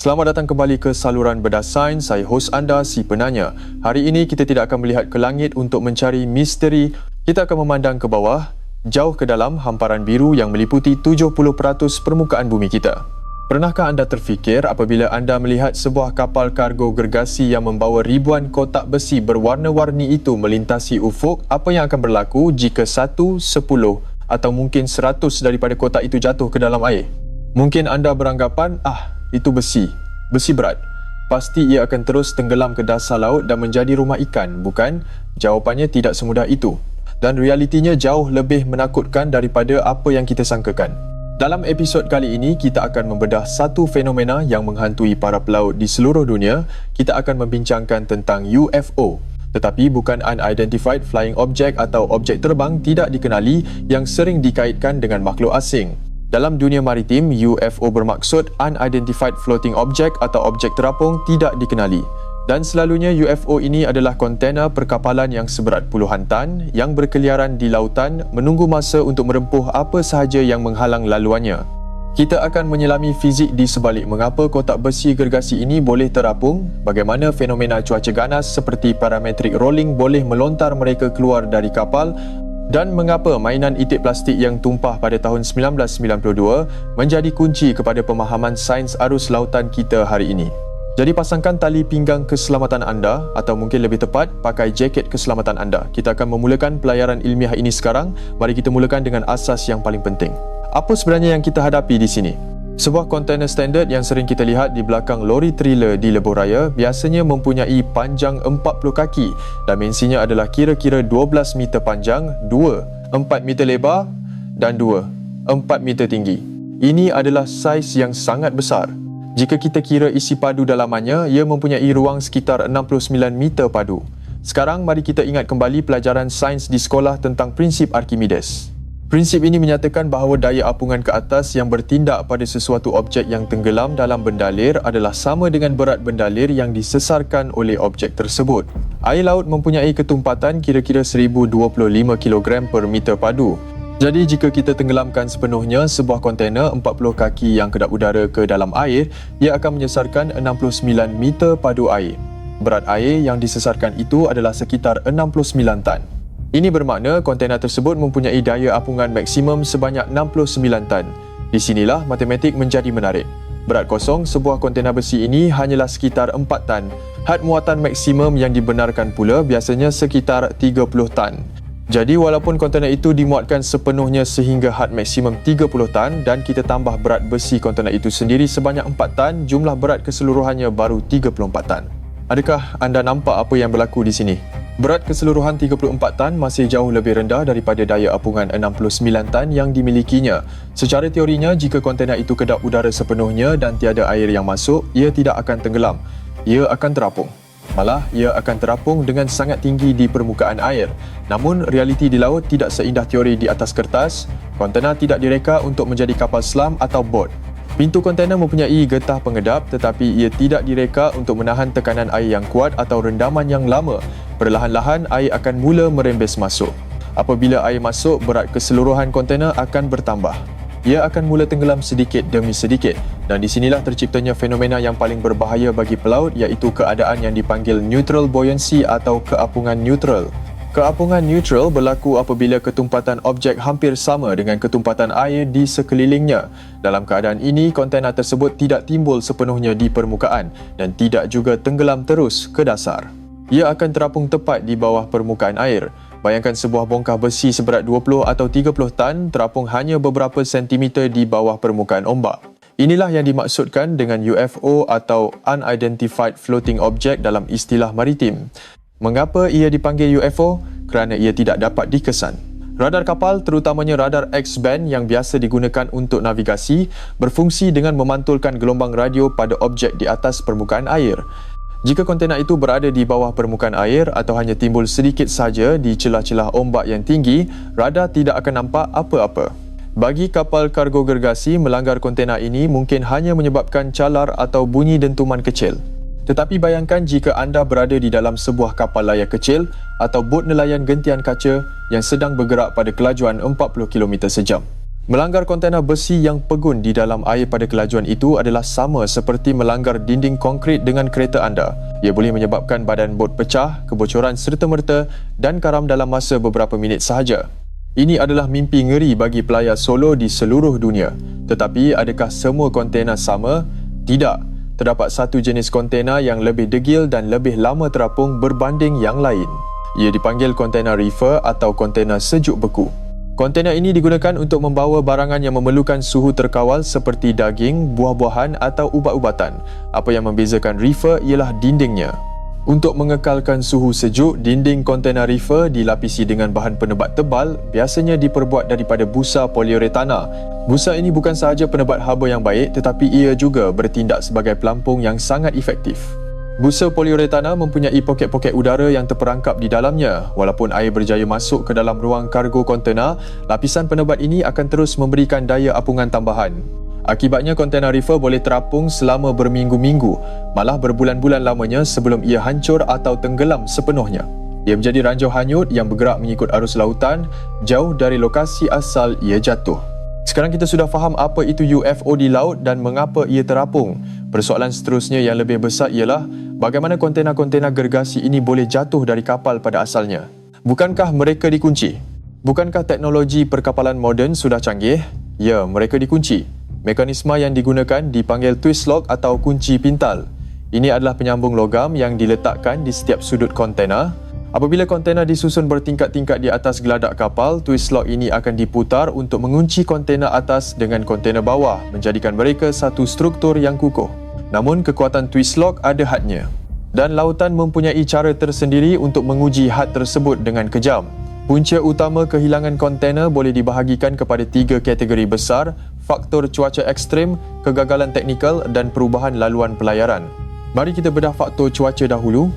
Selamat datang kembali ke saluran Bedah Sains. Saya hos anda, si penanya. Hari ini kita tidak akan melihat ke langit untuk mencari misteri. Kita akan memandang ke bawah, jauh ke dalam hamparan biru yang meliputi 70% permukaan bumi kita. Pernahkah anda terfikir apabila anda melihat sebuah kapal kargo gergasi yang membawa ribuan kotak besi berwarna-warni itu melintasi ufuk, apa yang akan berlaku jika 1, 10 atau mungkin 100 daripada kotak itu jatuh ke dalam air? Mungkin anda beranggapan, itu besi berat. Pasti ia akan terus tenggelam ke dasar laut dan menjadi rumah ikan, bukan? Jawapannya tidak semudah itu. Dan realitinya jauh lebih menakutkan daripada apa yang kita sangkakan. Dalam episod kali ini, kita akan membedah satu fenomena yang menghantui para pelaut di seluruh dunia. Kita akan membincangkan tentang UFO. Tetapi bukan Unidentified Flying Object atau objek terbang tidak dikenali yang sering dikaitkan dengan makhluk asing. Dalam dunia maritim, UFO bermaksud Unidentified Floating Object atau objek terapung tidak dikenali. Dan selalunya UFO ini adalah kontena perkapalan yang seberat puluhan tan yang berkeliaran di lautan menunggu masa untuk merempuh apa sahaja yang menghalang laluannya. Kita akan menyelami fizik di sebalik mengapa kotak besi gergasi ini boleh terapung, bagaimana fenomena cuaca ganas seperti parametric rolling boleh melontar mereka keluar dari kapal, dan mengapa mainan itik plastik yang tumpah pada tahun 1992 menjadi kunci kepada pemahaman sains arus lautan kita hari ini. Jadi pasangkan tali pinggang keselamatan anda atau mungkin lebih tepat, pakai jaket keselamatan anda. Kita akan memulakan pelayaran ilmiah ini sekarang. Mari kita mulakan dengan asas yang paling penting. Apa sebenarnya yang kita hadapi di sini? Sebuah kontainer standard yang sering kita lihat di belakang lori trailer di lebuh raya biasanya mempunyai panjang 40 kaki. Dimensinya adalah kira-kira 12 meter panjang, 4 meter lebar dan 4 meter tinggi. Ini adalah saiz yang sangat besar. Jika kita kira isi padu dalamannya, ia mempunyai ruang sekitar 69 meter padu. Sekarang mari kita ingat kembali pelajaran sains di sekolah tentang prinsip Archimedes. Prinsip ini menyatakan bahawa daya apungan ke atas yang bertindak pada sesuatu objek yang tenggelam dalam bendalir adalah sama dengan berat bendalir yang disesarkan oleh objek tersebut. Air laut mempunyai ketumpatan kira-kira 1025 kg per meter padu. Jadi jika kita tenggelamkan sepenuhnya sebuah kontainer 40 kaki yang kedap udara ke dalam air, ia akan menyesarkan 69 meter padu air. Berat air yang disesarkan itu adalah sekitar 69 tan. Ini bermakna kontainer tersebut mempunyai daya apungan maksimum sebanyak 69 tan. Di sinilah matematik menjadi menarik. Berat kosong sebuah kontainer besi ini hanyalah sekitar 4 tan. Had muatan maksimum yang dibenarkan pula biasanya sekitar 30 tan. Jadi walaupun kontainer itu dimuatkan sepenuhnya sehingga had maksimum 30 tan dan kita tambah berat besi kontainer itu sendiri sebanyak 4 tan, jumlah berat keseluruhannya baru 34 tan. Adakah anda nampak apa yang berlaku di sini? Berat keseluruhan 34 tan masih jauh lebih rendah daripada daya apungan 69 tan yang dimilikinya. Secara teorinya, jika kontainer itu kedap udara sepenuhnya dan tiada air yang masuk, ia tidak akan tenggelam. Ia akan terapung. Malah, ia akan terapung dengan sangat tinggi di permukaan air. Namun, realiti di laut tidak seindah teori di atas kertas. Kontainer tidak direka untuk menjadi kapal selam atau bot. Pintu kontainer mempunyai getah pengedap tetapi ia tidak direka untuk menahan tekanan air yang kuat atau rendaman yang lama. Perlahan-lahan air akan mula merembes masuk. Apabila air masuk, berat keseluruhan kontainer akan bertambah. Ia akan mula tenggelam sedikit demi sedikit dan di sinilah terciptanya fenomena yang paling berbahaya bagi pelaut iaitu keadaan yang dipanggil neutral buoyancy atau keapungan neutral. Keapungan neutral berlaku apabila ketumpatan objek hampir sama dengan ketumpatan air di sekelilingnya. Dalam keadaan ini, kontainer tersebut tidak timbul sepenuhnya di permukaan dan tidak juga tenggelam terus ke dasar. Ia akan terapung tepat di bawah permukaan air. Bayangkan sebuah bongkah besi seberat 20 atau 30 tan terapung hanya beberapa sentimeter di bawah permukaan ombak. Inilah yang dimaksudkan dengan UFO atau Unidentified Floating Object dalam istilah maritim. Mengapa ia dipanggil UFO? Kerana ia tidak dapat dikesan. Radar kapal, terutamanya radar X-band yang biasa digunakan untuk navigasi, berfungsi dengan memantulkan gelombang radio pada objek di atas permukaan air. Jika kontainer itu berada di bawah permukaan air atau hanya timbul sedikit saja di celah-celah ombak yang tinggi, radar tidak akan nampak apa-apa. Bagi kapal kargo gergasi, melanggar kontainer ini mungkin hanya menyebabkan calar atau bunyi dentuman kecil. Tetapi bayangkan jika anda berada di dalam sebuah kapal layar kecil atau bot nelayan gentian kaca yang sedang bergerak pada kelajuan 40 km sejam. Melanggar kontena besi yang pegun di dalam air pada kelajuan itu adalah sama seperti melanggar dinding konkrit dengan kereta anda. Ia boleh menyebabkan badan bot pecah, kebocoran serta-merta dan karam dalam masa beberapa minit sahaja. Ini adalah mimpi ngeri bagi pelayar solo di seluruh dunia. Tetapi adakah semua kontena sama? Tidak. Terdapat satu jenis kontena yang lebih degil dan lebih lama terapung berbanding yang lain. Ia dipanggil kontena reefer atau kontena sejuk beku. Kontena ini digunakan untuk membawa barangan yang memerlukan suhu terkawal seperti daging, buah-buahan atau ubat-ubatan. Apa yang membezakan reefer ialah dindingnya. Untuk mengekalkan suhu sejuk, dinding kontena reefer dilapisi dengan bahan penebat tebal, biasanya diperbuat daripada busa poliuretana. Busa ini bukan sahaja penebat haba yang baik, tetapi ia juga bertindak sebagai pelampung yang sangat efektif. Busa poliuretana mempunyai poket-poket udara yang terperangkap di dalamnya. Walaupun air berjaya masuk ke dalam ruang kargo kontena, lapisan penebat ini akan terus memberikan daya apungan tambahan. Akibatnya kontena reefer boleh terapung selama berminggu-minggu, malah berbulan-bulan lamanya sebelum ia hancur atau tenggelam sepenuhnya. Ia menjadi ranjau hanyut yang bergerak mengikut arus lautan, jauh dari lokasi asal ia jatuh. Sekarang kita sudah faham apa itu UFO di laut dan mengapa ia terapung. Persoalan seterusnya yang lebih besar ialah bagaimana kontena-kontena gergasi ini boleh jatuh dari kapal pada asalnya. Bukankah mereka dikunci? Bukankah teknologi perkapalan moden sudah canggih? Ya, mereka dikunci. Mekanisme yang digunakan dipanggil twist lock atau kunci pintal. Ini adalah penyambung logam yang diletakkan di setiap sudut kontena. Apabila kontena disusun bertingkat-tingkat di atas geladak kapal, twist lock ini akan diputar untuk mengunci kontena atas dengan kontena bawah, menjadikan mereka satu struktur yang kukuh. Namun, kekuatan twist lock ada hadnya. Dan lautan mempunyai cara tersendiri untuk menguji had tersebut dengan kejam. Punca utama kehilangan kontena boleh dibahagikan kepada 3 kategori besar: faktor cuaca ekstrim, kegagalan teknikal dan perubahan laluan pelayaran. Mari kita bedah faktor cuaca dahulu.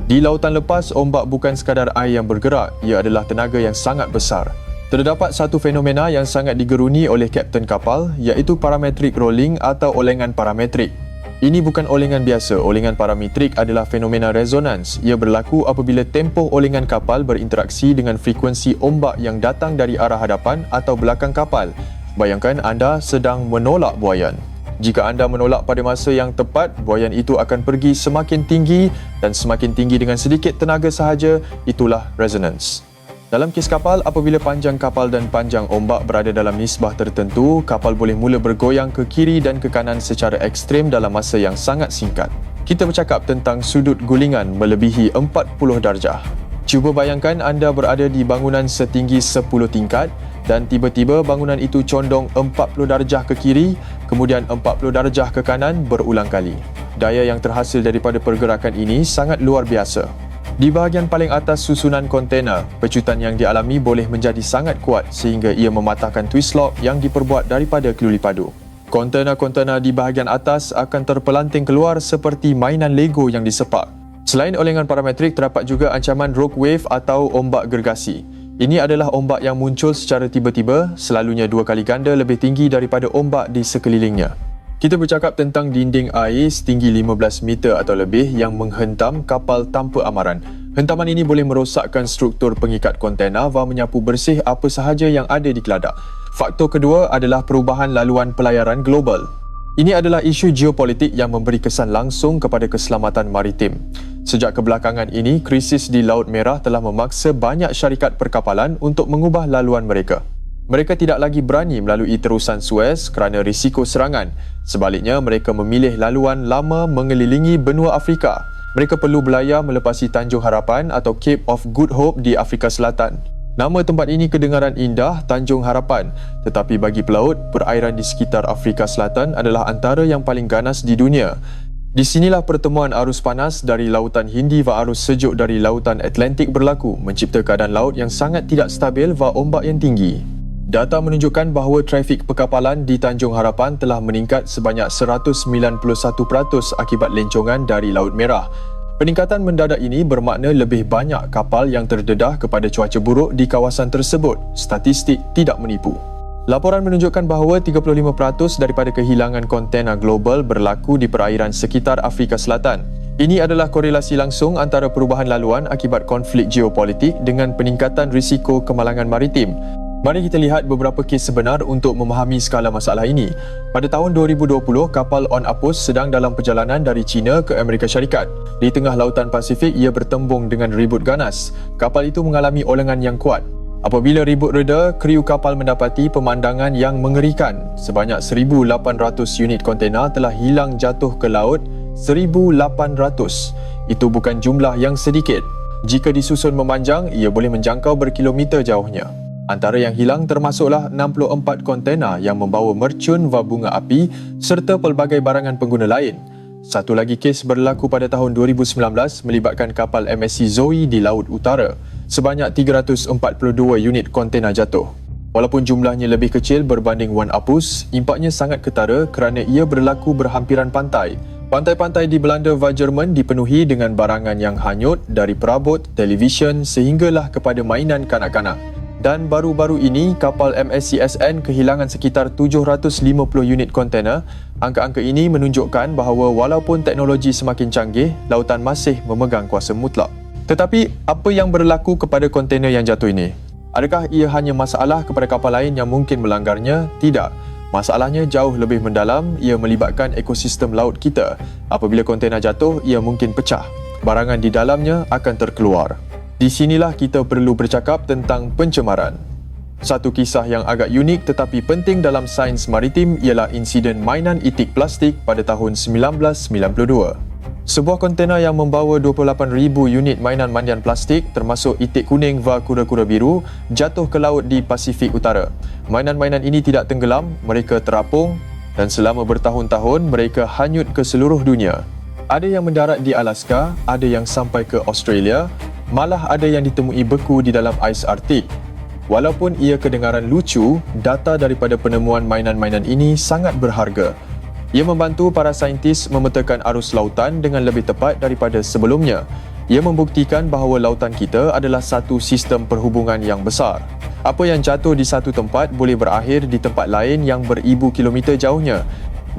Di lautan lepas, ombak bukan sekadar air yang bergerak, ia adalah tenaga yang sangat besar. Terdapat satu fenomena yang sangat digeruni oleh kapten kapal, iaitu parametric rolling atau olengan parametrik. Ini bukan olengan biasa. Olengan parametrik adalah fenomena resonans. Ia berlaku apabila tempoh olengan kapal berinteraksi dengan frekuensi ombak yang datang dari arah hadapan atau belakang kapal. Bayangkan anda sedang menolak buaian. Jika anda menolak pada masa yang tepat, buaian itu akan pergi semakin tinggi dan semakin tinggi dengan sedikit tenaga sahaja. Itulah resonance. Dalam kes kapal, apabila panjang kapal dan panjang ombak berada dalam nisbah tertentu, kapal boleh mula bergoyang ke kiri dan ke kanan secara ekstrim dalam masa yang sangat singkat. Kita bercakap tentang sudut gulingan melebihi 40 darjah. Cuba bayangkan anda berada di bangunan setinggi 10 tingkat dan tiba-tiba bangunan itu condong 40 darjah ke kiri, kemudian 40 darjah ke kanan berulang kali. Daya yang terhasil daripada pergerakan ini sangat luar biasa. Di bahagian paling atas susunan kontena, pecutan yang dialami boleh menjadi sangat kuat sehingga ia mematahkan twist lock yang diperbuat daripada keluli padu. Kontena-kontena di bahagian atas akan terpelanting keluar seperti mainan Lego yang disepak. Selain olengan parametrik, terdapat juga ancaman rogue wave atau ombak gergasi. Ini adalah ombak yang muncul secara tiba-tiba, selalunya 2 kali ganda lebih tinggi daripada ombak di sekelilingnya. Kita bercakap tentang dinding air setinggi 15 meter atau lebih yang menghentam kapal tanpa amaran. Hentaman ini boleh merosakkan struktur pengikat kontena dan menyapu bersih apa sahaja yang ada di geladak. Faktor kedua adalah perubahan laluan pelayaran global. Ini adalah isu geopolitik yang memberi kesan langsung kepada keselamatan maritim. Sejak kebelakangan ini, krisis di Laut Merah telah memaksa banyak syarikat perkapalan untuk mengubah laluan mereka. Mereka tidak lagi berani melalui terusan Suez kerana risiko serangan. Sebaliknya, mereka memilih laluan lama mengelilingi benua Afrika. Mereka perlu berlayar melepasi Tanjung Harapan atau Cape of Good Hope di Afrika Selatan. Nama tempat ini kedengaran indah, Tanjung Harapan. Tetapi bagi pelaut, perairan di sekitar Afrika Selatan adalah antara yang paling ganas di dunia. Di sinilah pertemuan arus panas dari Lautan Hindi dan arus sejuk dari Lautan Atlantik berlaku, mencipta keadaan laut yang sangat tidak stabil dan ombak yang tinggi. Data menunjukkan bahawa trafik perkapalan di Tanjung Harapan telah meningkat sebanyak 191% akibat lencongan dari Laut Merah. Peningkatan mendadak ini bermakna lebih banyak kapal yang terdedah kepada cuaca buruk di kawasan tersebut. Statistik tidak menipu. Laporan menunjukkan bahawa 35% daripada kehilangan kontena global berlaku di perairan sekitar Afrika Selatan. Ini adalah korelasi langsung antara perubahan laluan akibat konflik geopolitik dengan peningkatan risiko kemalangan maritim. Mari kita lihat beberapa kes sebenar untuk memahami skala masalah ini. Pada tahun 2020, kapal On Apus sedang dalam perjalanan dari China ke Amerika Syarikat. Di tengah lautan Pasifik, ia bertembung dengan ribut ganas. Kapal itu mengalami olengan yang kuat. Apabila ribut reda, kru kapal mendapati pemandangan yang mengerikan. Sebanyak 1,800 unit kontena telah hilang jatuh ke laut. 1,800. Itu bukan jumlah yang sedikit. Jika disusun memanjang, ia boleh menjangkau berkilometer jauhnya. Antara yang hilang termasuklah 64 kontena yang membawa mercun va bunga api serta pelbagai barangan pengguna lain. Satu lagi kes berlaku pada tahun 2019 melibatkan kapal MSC Zoe di Laut Utara. Sebanyak 342 unit kontena jatuh. Walaupun jumlahnya lebih kecil berbanding One Apus, impaknya sangat ketara kerana ia berlaku berhampiran pantai. Pantai-pantai di Belanda va Jerman dipenuhi dengan barangan yang hanyut dari perabot, televisyen sehinggalah kepada mainan kanak-kanak. Dan baru-baru ini, kapal MSCSN kehilangan sekitar 750 unit kontena. Angka-angka ini menunjukkan bahawa walaupun teknologi semakin canggih, lautan masih memegang kuasa mutlak. Tetapi, apa yang berlaku kepada kontena yang jatuh ini? Adakah ia hanya masalah kepada kapal lain yang mungkin melanggarnya? Tidak. Masalahnya jauh lebih mendalam, ia melibatkan ekosistem laut kita. Apabila kontena jatuh, ia mungkin pecah. Barangan di dalamnya akan terkeluar. Di sinilah kita perlu bercakap tentang pencemaran. Satu kisah yang agak unik tetapi penting dalam sains maritim ialah insiden mainan itik plastik pada tahun 1992. Sebuah kontena yang membawa 28,000 unit mainan mandian plastik termasuk itik kuning va kura-kura biru jatuh ke laut di Pasifik Utara. Mainan-mainan ini tidak tenggelam, mereka terapung dan selama bertahun-tahun mereka hanyut ke seluruh dunia. Ada yang mendarat di Alaska, ada yang sampai ke Australia, malah ada yang ditemui beku di dalam ais Arktik. Walaupun ia kedengaran lucu, data daripada penemuan mainan-mainan ini sangat berharga. Ia membantu para saintis memetakan arus lautan dengan lebih tepat daripada sebelumnya. Ia membuktikan bahawa lautan kita adalah satu sistem perhubungan yang besar. Apa yang jatuh di satu tempat boleh berakhir di tempat lain yang beribu kilometer jauhnya.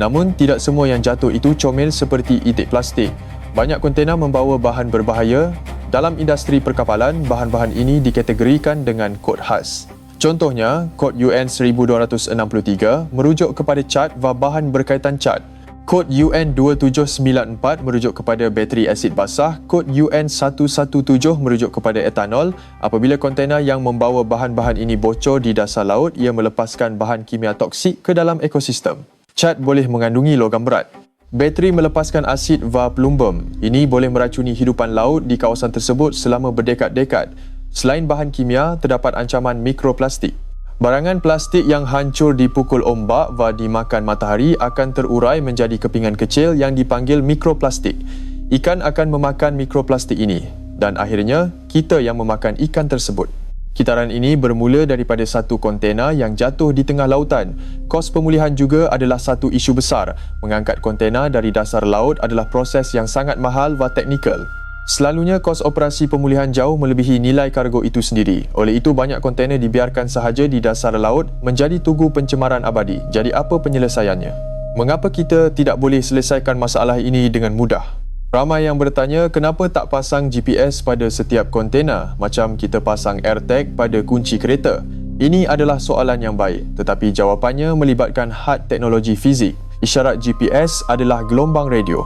Namun, tidak semua yang jatuh itu comel seperti itik plastik. Banyak kontena membawa bahan berbahaya. Dalam industri perkapalan, bahan-bahan ini dikategorikan dengan kod khas. Contohnya, kod UN 1263 merujuk kepada cat va bahan berkaitan cat. Kod UN 2794 merujuk kepada bateri asid basah. Kod UN 117 merujuk kepada etanol. Apabila kontena yang membawa bahan-bahan ini bocor di dasar laut, ia melepaskan bahan kimia toksik ke dalam ekosistem. Cat boleh mengandungi logam berat. Bateri melepaskan asid va plumbum. Ini boleh meracuni hidupan laut di kawasan tersebut selama berdekad-dekad. Selain bahan kimia, terdapat ancaman mikroplastik. Barangan plastik yang hancur dipukul ombak va dimakan matahari akan terurai menjadi kepingan kecil yang dipanggil mikroplastik. Ikan akan memakan mikroplastik ini dan akhirnya kita yang memakan ikan tersebut. Kitaran ini bermula daripada satu kontena yang jatuh di tengah lautan. Kos pemulihan juga adalah satu isu besar. Mengangkat kontena dari dasar laut adalah proses yang sangat mahal va teknikal. Selalunya kos operasi pemulihan jauh melebihi nilai kargo itu sendiri. Oleh itu, banyak kontena dibiarkan sahaja di dasar laut menjadi tugu pencemaran abadi. Jadi apa penyelesaiannya? Mengapa kita tidak boleh selesaikan masalah ini dengan mudah? Ramai yang bertanya kenapa tak pasang GPS pada setiap kontena macam kita pasang AirTag pada kunci kereta. Ini adalah soalan yang baik, tetapi jawapannya melibatkan had teknologi fizik. Isyarat GPS adalah gelombang radio.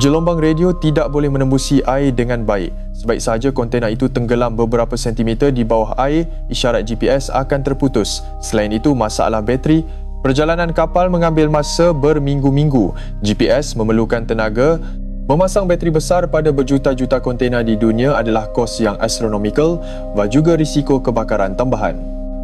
Gelombang radio tidak boleh menembusi air dengan baik. Sebaik sahaja kontena itu tenggelam beberapa sentimeter di bawah air, isyarat GPS akan terputus. Selain itu, masalah bateri. Perjalanan kapal mengambil masa berminggu-minggu. GPS memerlukan tenaga. Memasang bateri besar pada berjuta-juta kontena di dunia adalah kos yang astronomical dan juga risiko kebakaran tambahan.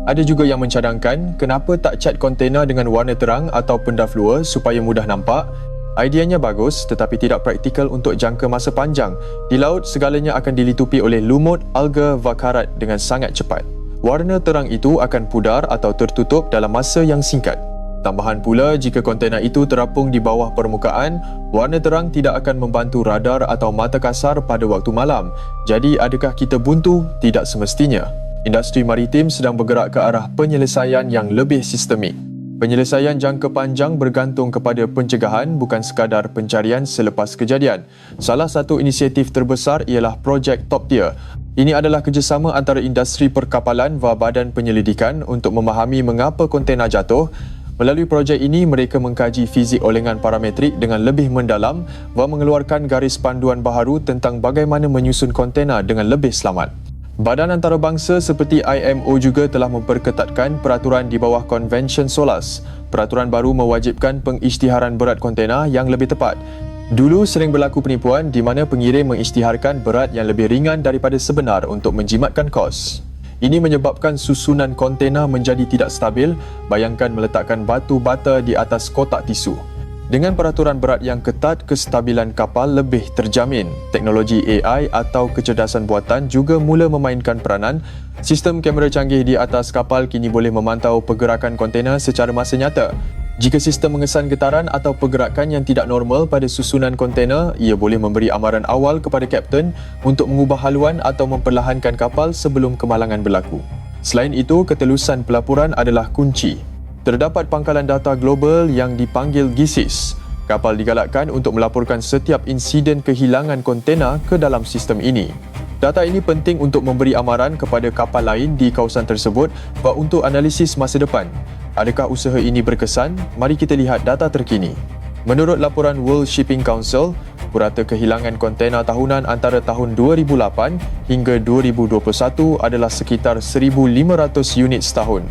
Ada juga yang mencadangkan kenapa tak cat kontena dengan warna terang atau pendaf luar supaya mudah nampak. Ideanya bagus tetapi tidak praktikal untuk jangka masa panjang. Di laut, segalanya akan dilitupi oleh lumut, alga dan karat dengan sangat cepat. Warna terang itu akan pudar atau tertutup dalam masa yang singkat. Tambahan pula, jika kontena itu terapung di bawah permukaan, warna terang tidak akan membantu radar atau mata kasar pada waktu malam. Jadi, adakah kita buntu? Tidak semestinya. Industri maritim sedang bergerak ke arah penyelesaian yang lebih sistemik. Penyelesaian jangka panjang bergantung kepada pencegahan bukan sekadar pencarian selepas kejadian. Salah satu inisiatif terbesar ialah projek Top Tier. Ini adalah kerjasama antara industri perkapalan dan badan penyelidikan untuk memahami mengapa kontena jatuh. Melalui projek ini, mereka mengkaji fizik olengan parametrik dengan lebih mendalam dan mengeluarkan garis panduan baharu tentang bagaimana menyusun kontena dengan lebih selamat. Badan antarabangsa seperti IMO juga telah memperketatkan peraturan di bawah Konvensyen SOLAS. Peraturan baru mewajibkan pengisytiharan berat kontena yang lebih tepat. Dulu sering berlaku penipuan di mana pengirim mengisytiharkan berat yang lebih ringan daripada sebenar untuk menjimatkan kos. Ini menyebabkan susunan kontena menjadi tidak stabil, bayangkan meletakkan batu bata di atas kotak tisu. Dengan peraturan berat yang ketat, kestabilan kapal lebih terjamin. Teknologi AI atau kecerdasan buatan juga mula memainkan peranan. Sistem kamera canggih di atas kapal kini boleh memantau pergerakan kontena secara masa nyata. Jika sistem mengesan getaran atau pergerakan yang tidak normal pada susunan kontena, ia boleh memberi amaran awal kepada kapten untuk mengubah haluan atau memperlahankan kapal sebelum kemalangan berlaku. Selain itu, ketelusan pelaporan adalah kunci. Terdapat pangkalan data global yang dipanggil GISIS. Kapal digalakkan untuk melaporkan setiap insiden kehilangan kontena ke dalam sistem ini. Data ini penting untuk memberi amaran kepada kapal lain di kawasan tersebut dan untuk analisis masa depan. Adakah usaha ini berkesan? Mari kita lihat data terkini. Menurut laporan World Shipping Council, purata kehilangan kontena tahunan antara tahun 2008 hingga 2021 adalah sekitar 1,500 unit setahun.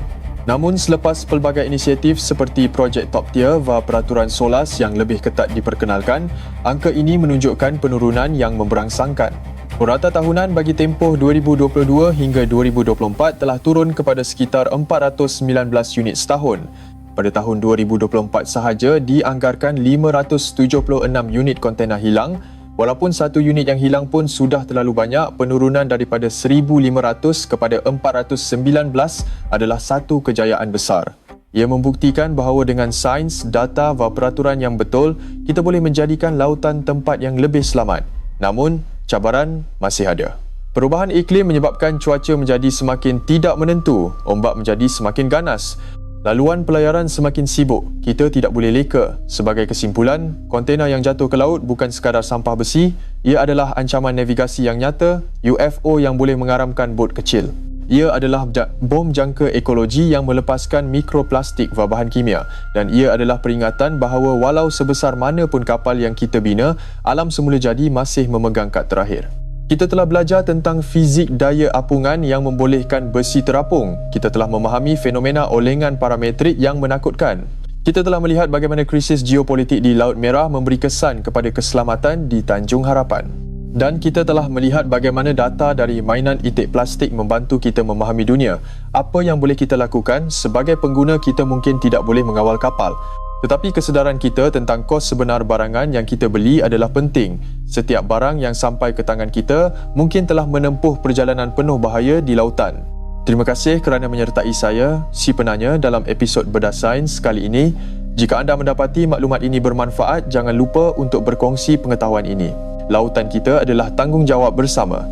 Namun selepas pelbagai inisiatif seperti projek Top Tier dan peraturan SOLAS yang lebih ketat diperkenalkan, angka ini menunjukkan penurunan yang memberangsangkan. Purata tahunan bagi tempoh 2022 hingga 2024 telah turun kepada sekitar 419 unit setahun. Pada tahun 2024 sahaja dianggarkan 576 unit kontena hilang. Walaupun satu unit yang hilang pun sudah terlalu banyak, penurunan daripada 1,500 kepada 419 adalah satu kejayaan besar. Ia membuktikan bahawa dengan sains, data dan peraturan yang betul, kita boleh menjadikan lautan tempat yang lebih selamat. Namun, cabaran masih ada. Perubahan iklim menyebabkan cuaca menjadi semakin tidak menentu, ombak menjadi semakin ganas. Laluan pelayaran semakin sibuk, kita tidak boleh leka. Sebagai kesimpulan, kontena yang jatuh ke laut bukan sekadar sampah besi, ia adalah ancaman navigasi yang nyata, UFO yang boleh mengaramkan bot kecil. Ia adalah bom jangka ekologi yang melepaskan mikroplastik dan bahan kimia, dan ia adalah peringatan bahawa walau sebesar mana pun kapal yang kita bina, alam semula jadi masih memegang kad terakhir. Kita telah belajar tentang fizik daya apungan yang membolehkan besi terapung. Kita telah memahami fenomena olengan parametrik yang menakutkan. Kita telah melihat bagaimana krisis geopolitik di Laut Merah memberi kesan kepada keselamatan di Tanjung Harapan. Dan kita telah melihat bagaimana data dari mainan itik plastik membantu kita memahami dunia. Apa yang boleh kita lakukan? Sebagai pengguna, kita mungkin tidak boleh mengawal kapal. Tetapi kesedaran kita tentang kos sebenar barangan yang kita beli adalah penting. Setiap barang yang sampai ke tangan kita mungkin telah menempuh perjalanan penuh bahaya di lautan. Terima kasih kerana menyertai saya, si penanya, dalam episod Bedah Sains kali ini. Jika anda mendapati maklumat ini bermanfaat, jangan lupa untuk berkongsi pengetahuan ini. Lautan kita adalah tanggungjawab bersama.